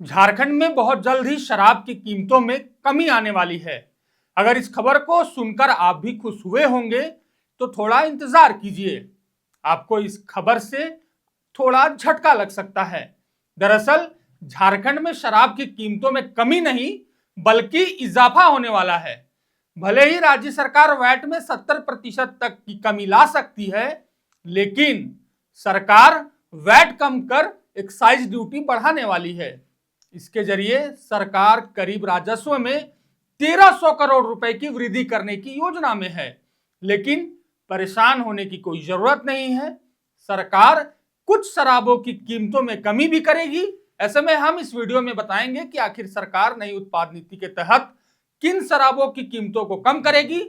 झारखंड में बहुत जल्द ही शराब की कीमतों में कमी आने वाली है। अगर इस खबर को सुनकर आप भी खुश हुए होंगे तो थोड़ा इंतजार कीजिए, आपको इस खबर से थोड़ा झटका लग सकता है। दरअसल झारखंड में शराब की कीमतों में कमी नहीं बल्कि इजाफा होने वाला है। भले ही राज्य सरकार वैट में 70% तक की कमी ला सकती है, लेकिन सरकार वैट कम कर एक्साइज ड्यूटी बढ़ाने वाली है। इसके जरिए सरकार करीब राजस्व में 1300 करोड़ रुपए की वृद्धि करने की योजना में है। लेकिन परेशान होने की कोई जरूरत नहीं है, सरकार कुछ शराबों की कीमतों में कमी भी करेगी। ऐसे में हम इस वीडियो में बताएंगे कि आखिर सरकार नई उत्पाद नीति के तहत किन शराबों की कीमतों को कम करेगी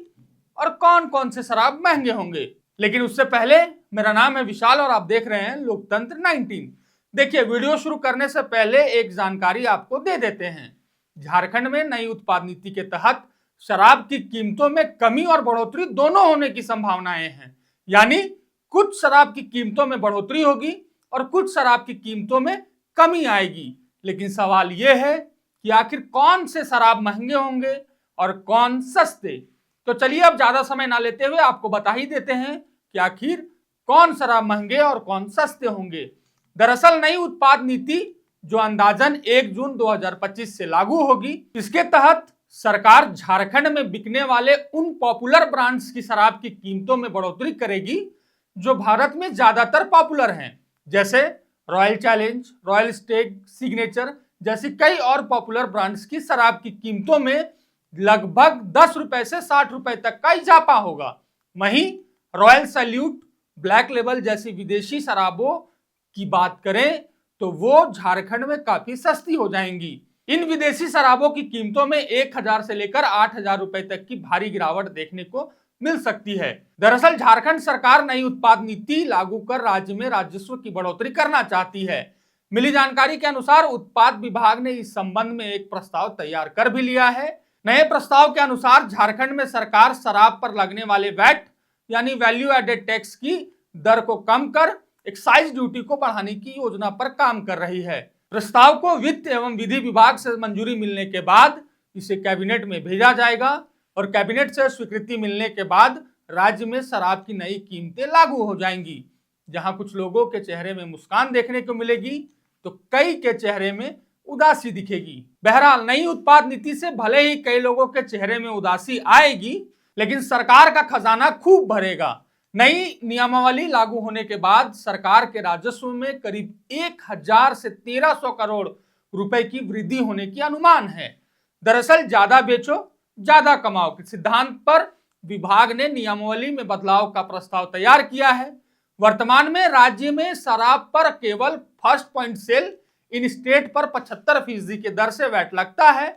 और कौन कौन से शराब महंगे होंगे। लेकिन उससे पहले मेरा नाम है विशाल और आप देख रहे हैं लोकतंत्र 19। देखिए, वीडियो शुरू करने से पहले एक जानकारी आपको दे देते हैं। झारखंड में नई उत्पाद नीति के तहत शराब की कीमतों में कमी और बढ़ोतरी दोनों होने की संभावनाएं हैं। यानी कुछ शराब की कीमतों में बढ़ोतरी होगी और कुछ शराब की कीमतों में कमी आएगी। लेकिन सवाल यह है कि आखिर कौन से शराब महंगे होंगे और कौन सस्ते। तो चलिए अब ज्यादा समय ना लेते हुए आपको बता ही देते हैं कि आखिर कौन शराब महंगे और कौन सस्ते होंगे। दरअसल नई उत्पाद नीति जो अंदाजन 1 जून 2025 से लागू होगी, इसके तहत सरकार झारखंड में बिकने वाले उन पॉपुलर ब्रांड्स की शराब की कीमतों में बढ़ोतरी करेगी जो भारत में ज्यादातर पॉपुलर हैं, जैसे रॉयल चैलेंज, रॉयल स्टेग, सिग्नेचर जैसी कई और पॉपुलर ब्रांड्स की शराब की कीमतों में लगभग 10 रुपए से 60 रुपए तक का इजाफा होगा। वहीं रॉयल सैल्यूट, ब्लैक लेबल जैसी विदेशी शराबों की बात करें तो वो झारखंड में काफी सस्ती हो जाएंगी। इन विदेशी शराबों की कीमतों में 1000 से लेकर 8000 रुपए तक की भारी गिरावट देखने को मिल सकती है। दरअसल झारखंड सरकार नई उत्पाद नीति लागू कर राज्य में राजस्व की बढ़ोतरी करना चाहती है। मिली जानकारी के अनुसार उत्पाद विभाग ने इस संबंध में एक प्रस्ताव तैयार कर भी लिया है। नए प्रस्ताव के अनुसार झारखंड में सरकार शराब पर लगने वाले वैट यानी वैल्यू एडेड टैक्स की दर को कम कर एक्साइज ड्यूटी को बढ़ाने की योजना पर काम कर रही है। प्रस्ताव को वित्त एवं विधि विभाग से मंजूरी मिलने के बाद इसे कैबिनेट में भेजा जाएगा और कैबिनेट से स्वीकृति मिलने के बाद राज्य में शराब की नई कीमतें लागू हो जाएंगी। जहां कुछ लोगों के चेहरे में मुस्कान देखने को मिलेगी तो कई के चेहरे में उदासी दिखेगी। बहरहाल नई उत्पाद नीति से भले ही कई लोगों के चेहरे में उदासी आएगी, लेकिन सरकार का खजाना खूब भरेगा। नई नियमावली लागू होने के बाद सरकार के राजस्व में करीब 1000 से 1300 करोड़ रुपए की वृद्धि होने की अनुमान है। दरअसल ज्यादा बेचो ज्यादा कमाओ के सिद्धांत पर विभाग ने नियमावली में बदलाव का प्रस्ताव तैयार किया है। वर्तमान में राज्य में शराब पर केवल first point sale in state पर 75% के दर से वैट लगता है।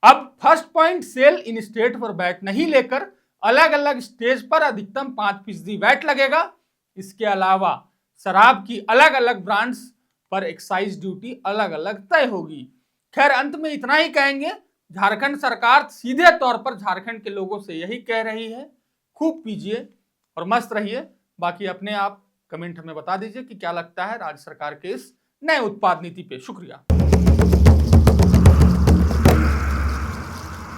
अब first point sale in state पर वैट नहीं लेकर अलग अलग स्टेज पर अधिकतम 5% वैट लगेगा। इसके अलावा शराब की अलग अलग ब्रांड्स पर एक्साइज ड्यूटी अलग अलग तय होगी। खैर, अंत में इतना ही कहेंगे, झारखंड सरकार सीधे तौर पर झारखंड के लोगों से यही कह रही है, खूब पीजिए और मस्त रहिए। बाकी अपने आप कमेंट हमें बता दीजिए कि क्या लगता है राज्य सरकार के इस नए उत्पाद नीति पे। शुक्रिया।